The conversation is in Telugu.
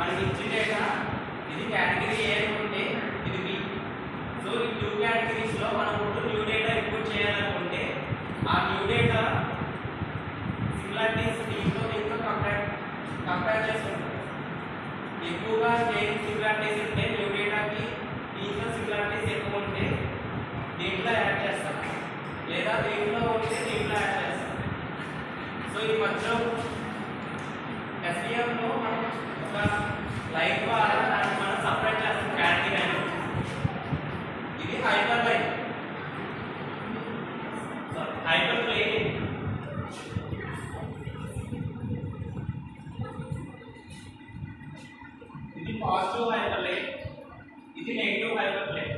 మనకి ఇచ్చిన డేటా ఇది కేటగిరీ ఏ అనుకుంటే ఇది బి. సో ఈ టూ కేటగిరీస్ లో మనం ఇప్పుడు న్యూ డేటా ఇంపోర్ట్ చేయాలనుకుంటే ఆ న్యూ డేటా సిమిలారిటీస్ దీంతో కంపేర్ చేసుకుంటాం. ఎక్కువగా సిమిలారిటీస్ ఉంటే న్యూ డేటాకి దీంట్లో సిమిలారిటీస్ ఎక్కువ ఉంటే దీంట్లో యాడ్ చేస్తాం, లేదా దీంట్లో ఉంటే దీంట్లో యాడ్ చేస్తాం. సో ఈ మధ్యలో SVM లో మనం ఒక లైన్ ద్వారా దాన్ని మనం సపరేట్ చేస్తాం కేటగిరీ అని. ఇది హైపర్ లైన్, హైపర్ ప్లేన్. ఇది పాజిటివ్ హైపర్ లైన్, ఇది నెగిటివ్ హైపర్ ప్లేన్.